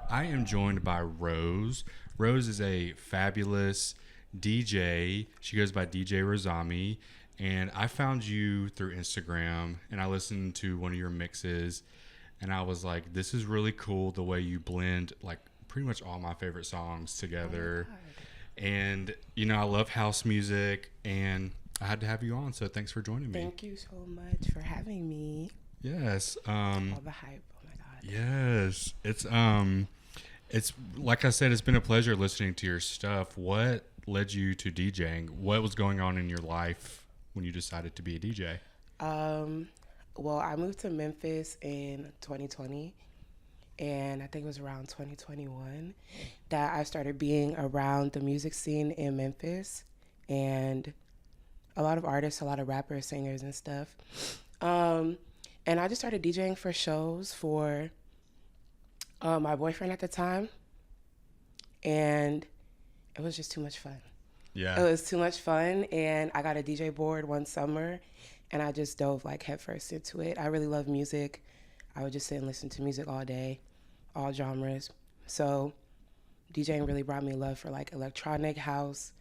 I am joined by Rose. Rose is a fabulous DJ. She goes by DJ Rosamii. And I found you through Instagram and I listened to one of your mixes and I was like, this is really cool the way you blend like pretty much all my favorite songs together. And, you know, I love house music and I had to have you on. So thanks for joining me. Thank you so much for having me. Yes. All the hype. Oh my God. Yes. It's like I said, it's been a pleasure listening to your stuff. What led you to DJing? What was going on in your life when you decided to be a DJ? Well, I moved to Memphis in 2020, and I think it was around 2021 that I started being around the music scene in Memphis, and a lot of artists, a lot of rappers, singers, and stuff. And I just started DJing for shows for my boyfriend at the time, and it was just too much fun. Yeah. It was too much fun, and I got a DJ board one summer, and I just dove like headfirst into it. I really love music. I would just sit and listen to music all day, all genres. So DJing really brought me love for like electronic house,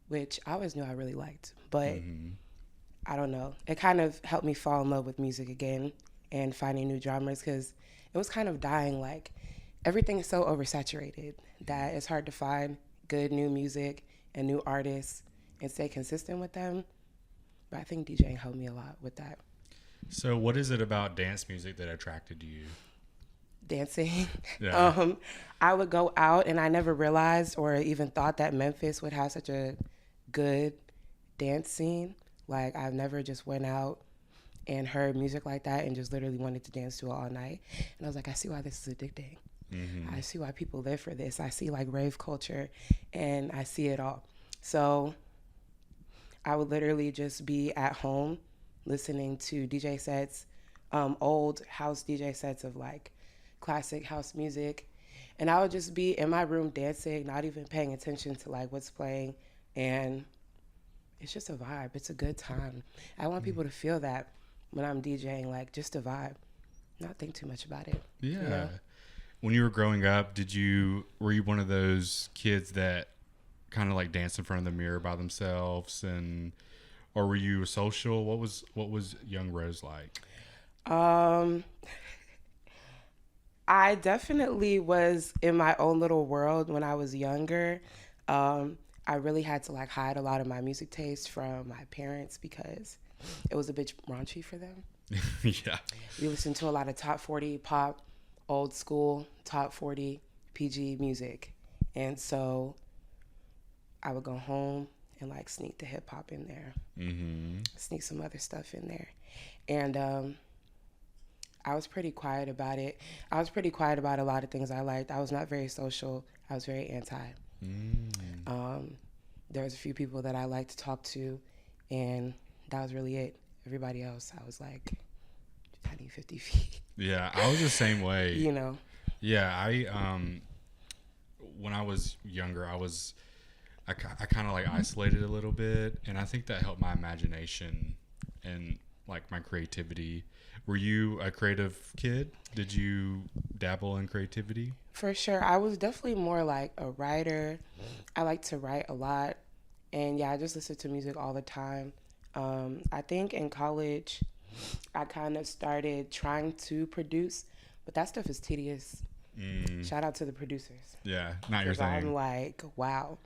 which I always knew I really liked, but I don't know. It kind of helped me fall in love with music again and finding new genres because it was kind of dying. Like everything is so oversaturated that it's hard to find good new music and new artists and stay consistent with them. But I think DJing helped me a lot with that. So what is it about dance music that attracted you? Dancing. Yeah. I would go out and I never realized or even thought that Memphis would have such a good dance scene. Like I've never just went out and heard music like that and just literally wanted to dance to it all night. And I was like, I see why this is addicting. I see why people live for this. I see like rave culture and I see it all. So I would literally just be at home listening to DJ sets, old house DJ sets of like classic house music. And I would just be in my room dancing, not even paying attention to like what's playing. And it's just a vibe. It's a good time. I want people to feel that when I'm DJing, like just a vibe, not think too much about it. Yeah. You know? When you were growing up, were you one of those kids that kind of like danced in front of the mirror by themselves or were you social? What was young Rose like? I definitely was in my own little world when I was younger. I really had to like hide a lot of my music taste from my parents because it was a bit raunchy for them. Yeah. We listened to a lot of top 40 pop, old school, top 40 PG music. And so I would go home and like sneak the hip hop in there, sneak some other stuff in there. And I was pretty quiet about it. I was pretty quiet about a lot of things I liked. I was not very social. I was very anti. There was a few people that I liked to talk to, and that was really it. Everybody else, I was like, I need 50 feet. Yeah, I was the same way. You know? Yeah, when I was younger, I kind of like isolated a little bit, and I think that helped my imagination and like my creativity. Were you a creative kid? Did you dabble in creativity? For sure. I was definitely more like a writer. I like to write a lot. And yeah, I just listen to music all the time. I think in college, I kind of started trying to produce, but that stuff is tedious. Shout out to the producers. Yeah, not your 'Cause thing. I'm like, wow.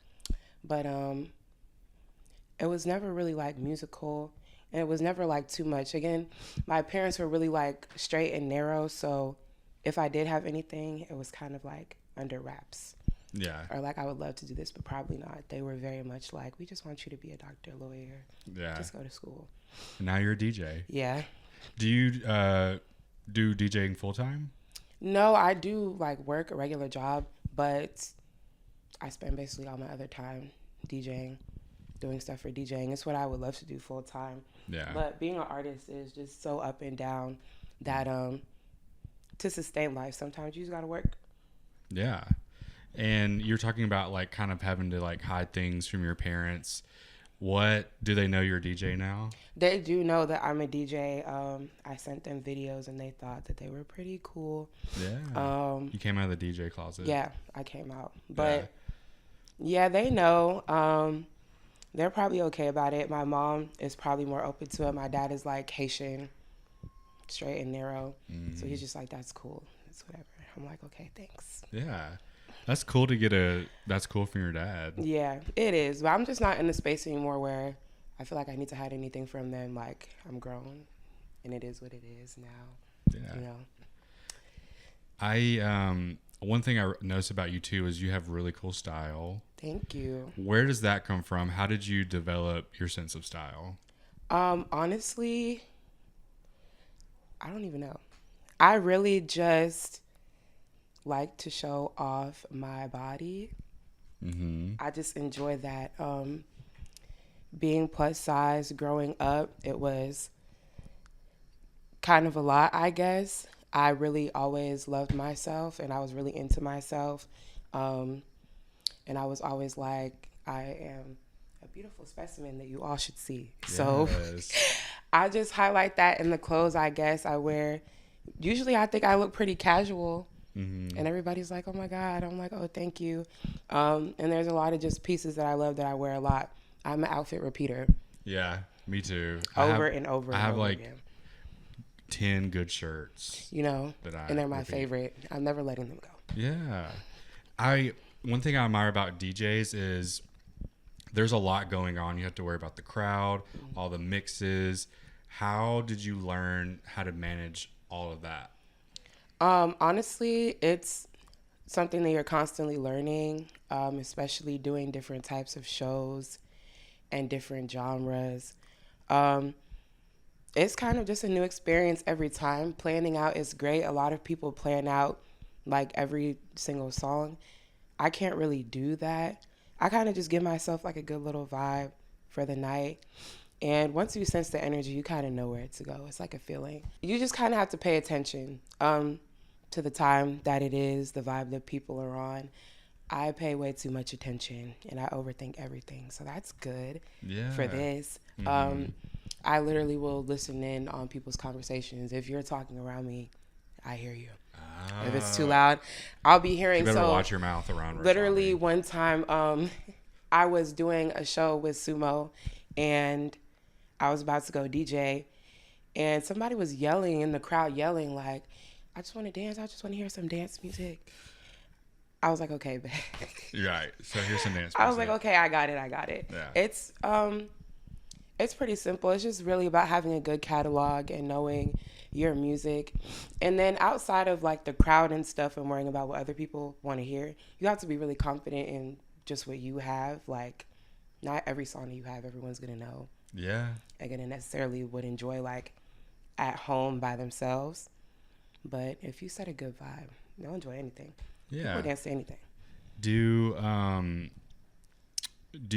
But it was never really like musical, and it was never like too much. Again, my parents were really like straight and narrow, so if I did have anything, it was kind of like under wraps. Yeah. Or like, I would love to do this, but probably not. They were very much like, we just want you to be a doctor, lawyer. Yeah. Just go to school. And now you're a DJ. Yeah. Do you do DJing full time? No, I do like work a regular job, but I spend basically all my other time DJing, doing stuff for DJing. It's what I would love to do full time. Yeah. But being an artist is just so up and down that to sustain life, sometimes you just gotta work. Yeah. And you're talking about like kind of having to like hide things from your parents. What do they know you're a DJ now? They do know that I'm a DJ. I sent them videos and they thought that they were pretty cool. Yeah. You came out of the DJ closet. Yeah, I came out. But yeah, they know. They're probably okay about it. My mom is probably more open to it. My dad is like Haitian, straight and narrow. So he's just like, that's cool. It's whatever. I'm like, okay, thanks. Yeah. That's cool that's cool from your dad. Yeah, it is. But I'm just not in the space anymore where I feel like I need to hide anything from them. Like, I'm grown and it is what it is now. Yeah. You know? One thing I noticed about you too is you have really cool style. Thank you. Where does that come from? How did you develop your sense of style? Honestly, I don't even know. I really just like to show off my body. I just enjoy that. Being plus size growing up, it was kind of a lot, I guess. I really always loved myself and I was really into myself. And I was always like, I am a beautiful specimen that you all should see. Yes. So I just highlight that in the clothes, I guess, I wear. Usually I think I look pretty casual. And everybody's like, oh my God. I'm like, oh, thank you. And there's a lot of just pieces that I love that I wear a lot. I'm an outfit repeater. Yeah, me too. Over and over. I have over like again. 10 good shirts. You know, and they're my favorite. I'm never letting them go. Yeah. One thing I admire about DJs is there's a lot going on. You have to worry about the crowd, all the mixes. How did you learn how to manage all of that? Honestly, it's something that you're constantly learning, especially doing different types of shows and different genres. It's kind of just a new experience every time. Planning out is great. A lot of people plan out like every single song. I can't really do that. I kind of just give myself like a good little vibe for the night. And once you sense the energy, you kind of know where to go. It's like a feeling. You just kind of have to pay attention to the time that it is, the vibe that people are on. I pay way too much attention and I overthink everything. So that's good for this. I literally will listen in on people's conversations. If you're talking around me, I hear you. If it's too loud, I'll be hearing. You better watch your mouth around. Literally, one time, I was doing a show with Sumo, and I was about to go DJ, and somebody was yelling in the crowd, yelling like, "I just want to dance. I just want to hear some dance music." I was like, "Okay, babe." Right. So here's some dance music. I was like, "Okay, I got it." Yeah. It's pretty simple. It's just really about having a good catalog and knowing your music. And then outside of like the crowd and stuff and worrying about what other people want to hear, you have to be really confident in just what you have. Like, not every song that you have, everyone's going to know. Yeah. They're going to necessarily would enjoy like at home by themselves. But if you set a good vibe, they'll enjoy anything. Yeah. People dance to anything. Do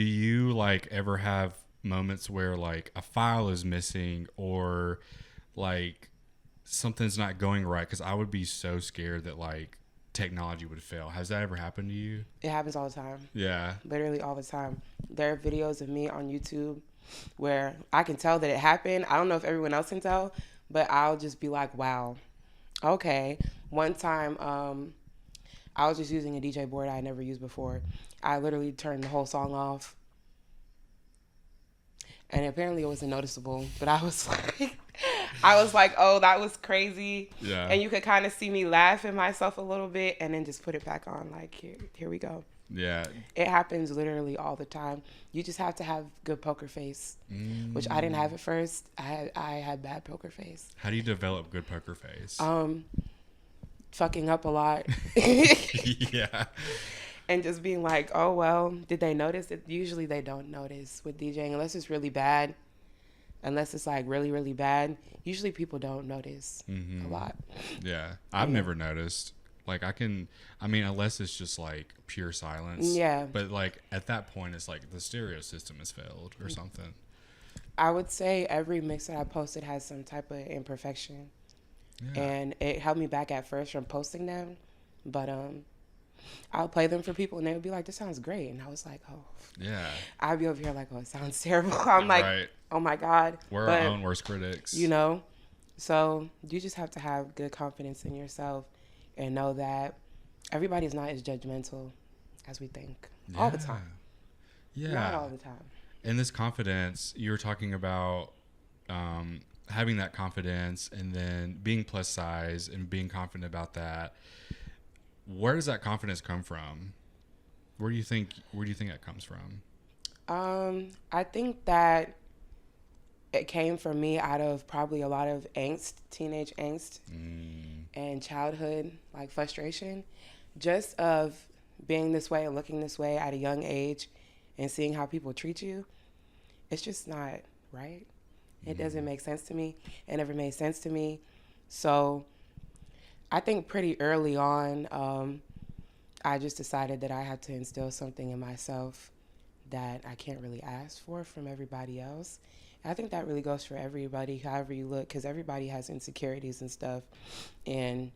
you like ever have moments where like a file is missing or like something's not going right? Because I would be so scared that like technology would fail. Has that ever happened to you? It happens all the time. Yeah. Literally all the time. There are videos of me on YouTube where I can tell that it happened. I don't know if everyone else can tell, but I'll just be like, wow, okay. One time, I was just using a DJ board I had never used before. I literally turned the whole song off. And apparently it wasn't noticeable, but I was like, oh, that was crazy. Yeah. And you could kind of see me laugh at myself a little bit and then just put it back on. Like, here we go. Yeah. It happens literally all the time. You just have to have good poker face, which I didn't have at first. I had bad poker face. How do you develop good poker face? Fucking up a lot. Yeah. And just being like, oh, well, did they notice it? Usually they don't notice with DJing unless it's really bad. Unless it's like really, really bad. Usually people don't notice a lot. Yeah. I've never noticed. Like unless it's just like pure silence. Yeah. But like at that point, it's like the stereo system has failed or something. I would say every mix that I posted has some type of imperfection. Yeah. And it held me back at first from posting them. But I'll play them for people and they would be like, this sounds great. And I was like, oh. Yeah. I'd be over here like, oh, it sounds terrible. I'm like, right. oh my God. We're but, our own worst critics. You know? So you just have to have good confidence in yourself and know that everybody's not as judgmental as we think all the time. Yeah. Not all the time. And this confidence, you were talking about having that confidence and then being plus size and being confident about that. Where does that confidence come from? Where do you think that comes from? I think that it came from me out of probably a lot of angst, teenage angst, and childhood like frustration, just of being this way and looking this way at a young age and seeing how people treat you. It's just not right. It doesn't make sense to me. It never made sense to me. So I think pretty early on, I just decided that I had to instill something in myself that I can't really ask for from everybody else. I think that really goes for everybody, however you look, because everybody has insecurities and stuff. And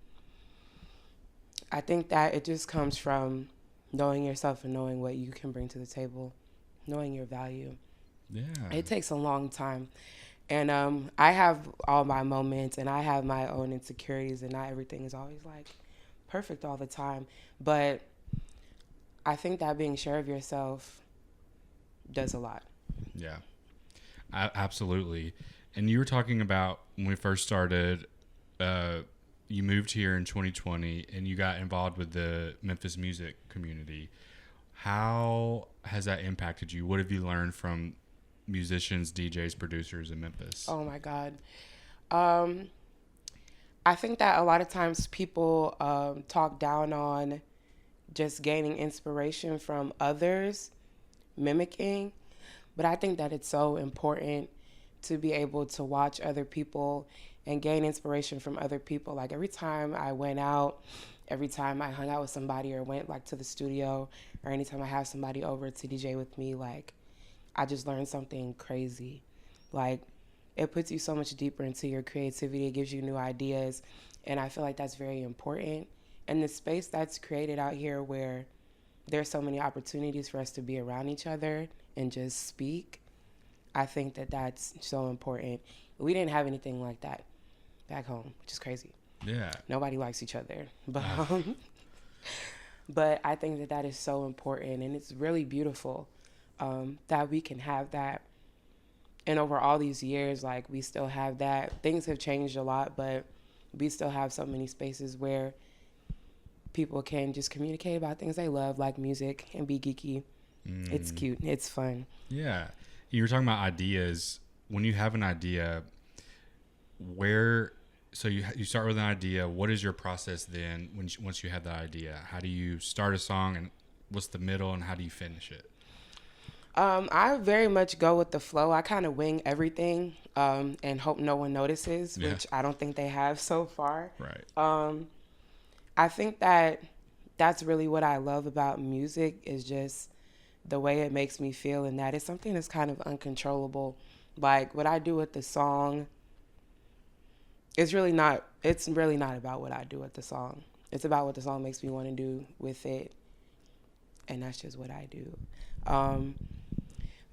I think that it just comes from knowing yourself and knowing what you can bring to the table, knowing your value. Yeah. It takes a long time. And I have all my moments and I have my own insecurities and not everything is always like perfect all the time. But I think that being sure of yourself does a lot. Yeah, absolutely. And you were talking about when we first started, you moved here in 2020 and you got involved with the Memphis music community. How has that impacted you? What have you learned from musicians, DJs, producers in Memphis? Oh my God. I think that a lot of times people talk down on just gaining inspiration from others, mimicking. But I think that it's so important to be able to watch other people and gain inspiration from other people. Like every time I went out, every time I hung out with somebody or went like to the studio, or anytime I have somebody over to DJ with me, like I just learned something crazy. Like it puts you so much deeper into your creativity. It gives you new ideas. And I feel like that's very important. And the space that's created out here where there's so many opportunities for us to be around each other and just speak, I think that that's so important. We didn't have anything like that back home, which is crazy. Yeah. Nobody likes each other. But I think that that is so important. And it's really beautiful that we can have that. And over all these years, like we still have that. Things have changed a lot, but we still have so many spaces where people can just communicate about things they love, like music, and be geeky. It's cute. It's fun. Yeah. You were talking about ideas. When you have an idea, so you start with an idea. What is your process then once you have that idea? How do you start a song, and what's the middle, and how do you finish it? I very much go with the flow. I kind of wing everything and hope no one notices, which I don't think they have so far. Right. I think that that's really what I love about music is just the way it makes me feel, and that is something that's kind of uncontrollable. Like what I do with the song, it's really not about what I do with the song. It's about what the song makes me want to do with it, and that's just what I do.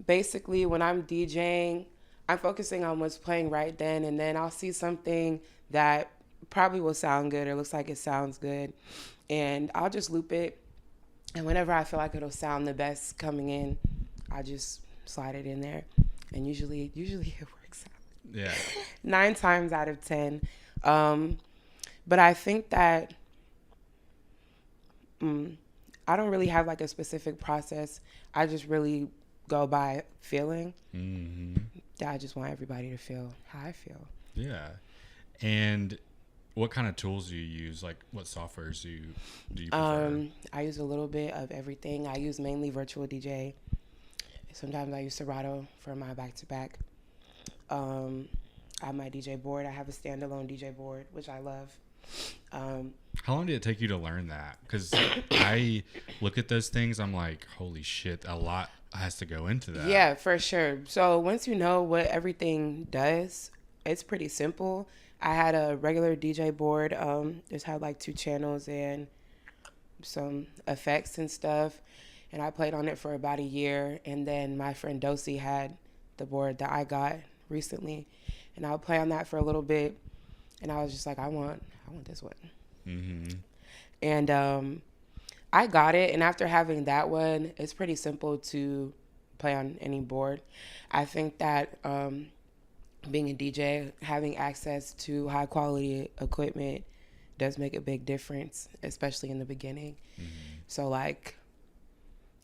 Basically, when I'm DJing, I'm focusing on what's playing right then, and then I'll see something that probably will sound good or looks like it sounds good, and I'll just loop it. And whenever I feel like it'll sound the best coming in, I just slide it in there, and usually it works out. Yeah. 9 times out of 10. But I think that I don't really have like a specific process. I just really go by feeling. I just want everybody to feel how I feel. Yeah. And what kind of tools do you use? Like what softwares do you prefer? I use a little bit of everything. I use mainly Virtual DJ. Sometimes I use Serato for my back-to-back. I have my DJ board. I have a standalone DJ board, which I love. How long did it take you to learn that? Because I look at those things, I'm like, holy shit, a lot has to go into that. Yeah, for sure. So once you know what everything does, it's pretty simple. I had a regular DJ board. Just had like 2 channels and some effects and stuff, and I played on it for about a year. And then my friend Dosey had the board that I got recently, and I would play on that for a little bit. And I was just like, I want this one. Mm-hmm. And I got it. And after having that one, it's pretty simple to play on any board. I think that being a DJ, having access to high quality equipment does make a big difference, especially in the beginning. Mm-hmm. So like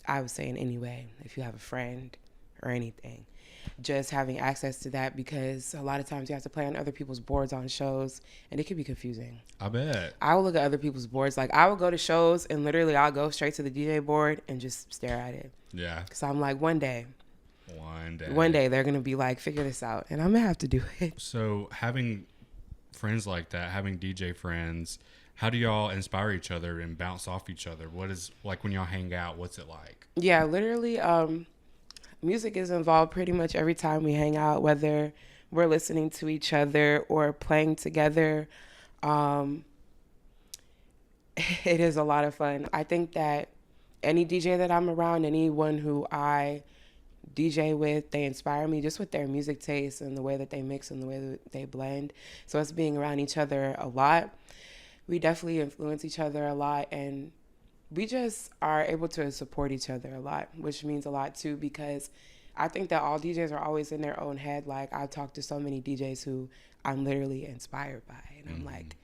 I was saying anyway, if you have a friend or anything, just having access to that, because a lot of times you have to play on other people's boards on shows and it can be confusing. I bet. I will look at other people's boards. Like I will go to shows and literally I'll go straight to the DJ board and just stare at it. Yeah. So I'm like, one day they're going to be like, figure this out, and I'm going to have to do it. So having friends like that, having DJ friends, how do y'all inspire each other and bounce off each other? What is, like, when y'all hang out, what's it like? Yeah, literally, music is involved pretty much every time we hang out, whether we're listening to each other or playing together. It is a lot of fun. I think that any DJ that I'm around, anyone who I DJ with, they inspire me just with their music taste and the way that they mix and the way that they blend. So us being around each other a lot, we definitely influence each other a lot, and we just are able to support each other a lot, which means a lot too, because I think that all DJs are always in their own head. Like I've talked to so many DJs who I'm literally inspired by, and I'm like,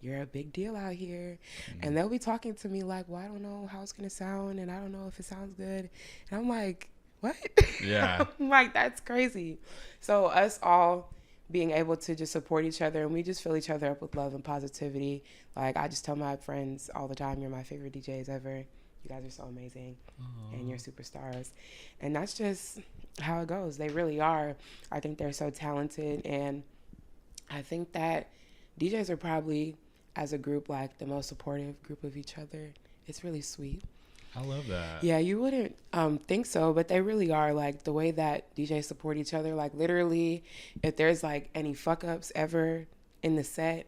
you're a big deal out here. And they'll be talking to me like, well, I don't know how it's going to sound, and I don't know if it sounds good. And I'm like, what? Yeah. I'm like, that's crazy. So us all being able to just support each other, and we just fill each other up with love and positivity. Like I just tell my friends all the time, you're my favorite DJs ever. You guys are so amazing. Aww. And you're superstars. And that's just how it goes. They really are. I think they're so talented, and I think that DJs are probably, as a group, like the most supportive group of each other. It's really sweet. I love that. Yeah, you wouldn't think so, but they really are. Like the way that DJs support each other, like literally, if there's like any fuck ups ever in the set,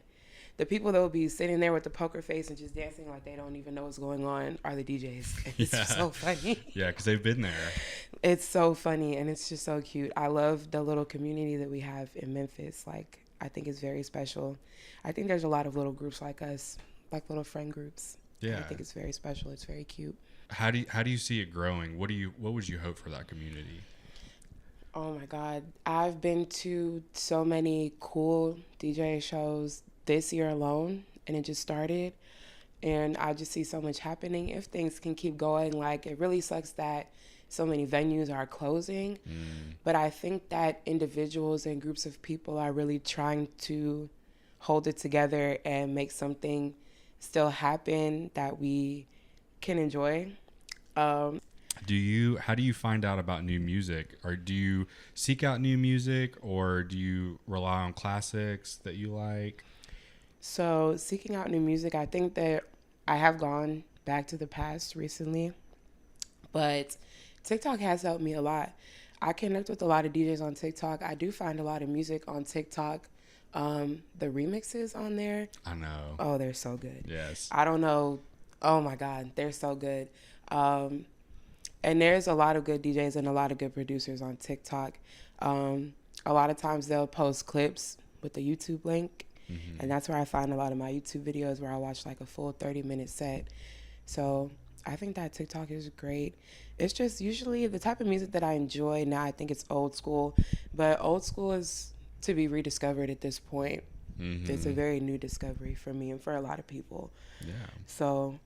the people that will be sitting there with the poker face and just dancing like they don't even know what's going on are the DJs. It's just so funny. Yeah, because they've been there. It's so funny, and it's just so cute. I love the little community that we have in Memphis. Like, I think it's very special. I think there's a lot of little groups like us, like little friend groups. Yeah. I think it's very special. It's very cute. How do you see it growing? What would you hope for that community? Oh my God. I've been to so many cool DJ shows this year alone, and it just started, and I just see so much happening if things can keep going. Like, it really sucks that so many venues are closing, but I think that individuals and groups of people are really trying to hold it together and make something still happen that we can enjoy. How do you find out about new music? Or do you seek out new music, or do you rely on classics that you like? So seeking out new music, I think that I have gone back to the past recently, but TikTok has helped me a lot. I connect with a lot of DJs on TikTok. I do find a lot of music on TikTok. The remixes on there, I know. Oh, they're so good. Yes. I don't know. Oh my God, they're so good. And there's a lot of good DJs and a lot of good producers on TikTok. A lot of times they'll post clips with the YouTube link. And that's where I find a lot of my YouTube videos, where I watch like a full 30-minute set. So I think that TikTok is great. It's just usually the type of music that I enjoy now. I think it's old school, but old school is to be rediscovered at this point. It's a very new discovery for me and for a lot of people. Yeah. So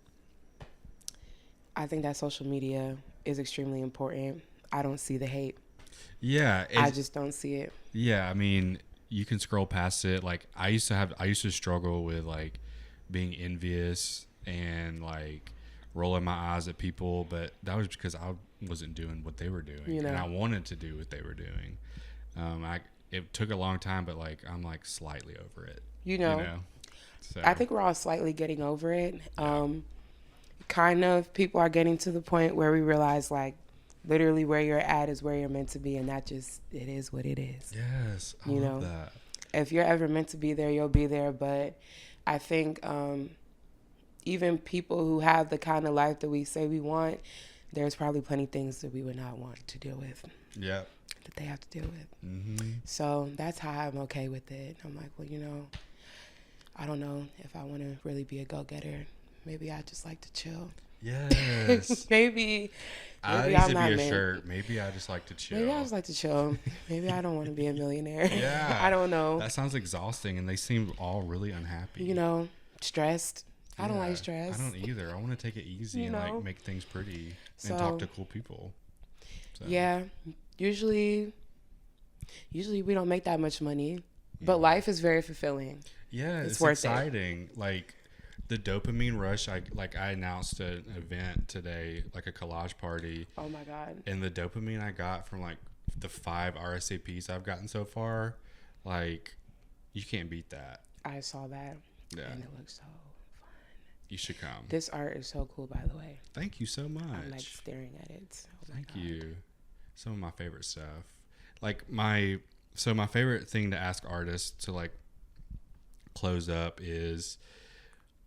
I think that social media is extremely important. I don't see the hate. Yeah. I just don't see it. Yeah. I mean, you can scroll past it. Like I used to struggle with like being envious and like rolling my eyes at people, but that was because I wasn't doing what they were doing, and I wanted to do what they were doing. It took a long time, but like I'm like slightly over it. You know? So I think we're all slightly getting over it. Kind of people are getting to the point where we realize like literally where you're at is where you're meant to be, and that just, it is what it is. Yes, I love that. If you're ever meant to be there, you'll be there. But I think even people who have the kind of life that we say we want, there's probably plenty of things that we would not want to deal with. Yeah. That they have to deal with. Mm-hmm. So that's how I'm okay with it. I'm like, well, you know, I don't know if I want to really be a go-getter. Maybe I just like to chill. Yes. maybe I used to be a shirt. Maybe I just like to chill. Maybe I just like to chill. Maybe I don't want to be a millionaire. Yeah. I don't know. That sounds exhausting, and they seem all really unhappy. You know, stressed. I don't like stress. I don't either. I want to take it easy and like make things pretty and talk to cool people. So. Yeah. Usually we don't make that much money, but life is very fulfilling. Yeah, it's worth exciting. Like the dopamine rush. I announced an event today, like a collage party. Oh my God. And the dopamine I got from like the 5 RSAPs I've gotten so far, like you can't beat that. I saw that. Yeah. And it looks so fun. You should come. This art is so cool, by the way. Thank you so much. I'm like staring at it. Oh Thank you. Some of my favorite stuff. Like my favorite thing to ask artists to like close up is,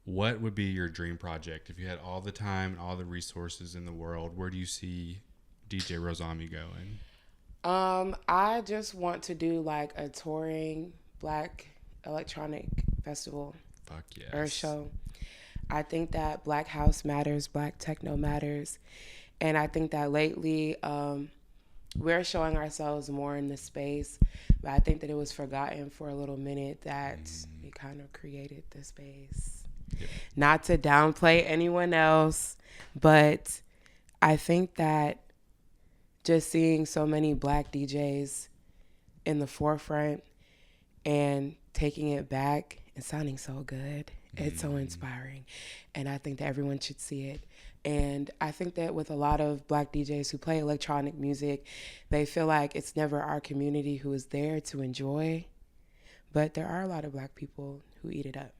what would be your dream project if you had all the time and all the resources in the world? Where do you see DJ Rosamii going? I just want to do like a touring Black electronic festival. Fuck yes. Or show. I think that Black house matters, Black techno matters, and I think that lately we're showing ourselves more in the space, but I think that it was forgotten for a little minute that we kind of created the space. Yep. Not to downplay anyone else, but I think that just seeing so many Black DJs in the forefront and taking it back and sounding so good, it's so inspiring. And I think that everyone should see it. And I think that with a lot of Black DJs who play electronic music, they feel like it's never our community who is there to enjoy. But there are a lot of Black people who eat it up.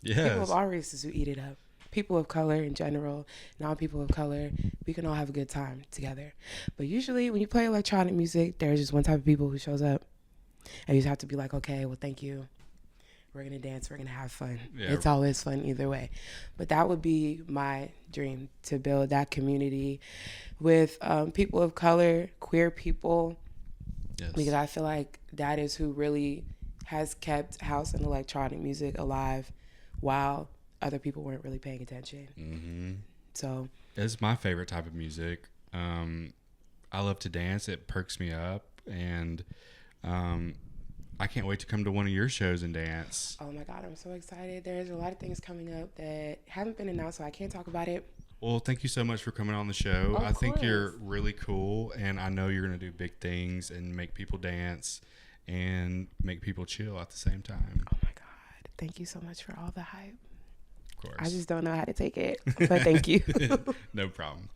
Yes. People of all races who eat it up. People of color in general, non-people of color, we can all have a good time together. But usually when you play electronic music, there's just one type of people who shows up. And you just have to be like, okay, well, thank you. We're going to dance. We're going to have fun. Yeah. It's always fun either way. But that would be my dream, to build that community with people of color, queer people. Yes. Because I feel like that is who really has kept house and electronic music alive while other people weren't really paying attention. Mm-hmm. So it's my favorite type of music. I love to dance. It perks me up. And I can't wait to come to one of your shows and dance. Oh my God, I'm so excited. There's a lot of things coming up that haven't been announced, so I can't talk about it. Well, thank you so much for coming on the show. I think you're really cool, and I know you're going to do big things and make people dance and make people chill at the same time. Oh my God. Thank you so much for all the hype. Of course. I just don't know how to take it, but thank you. No problem.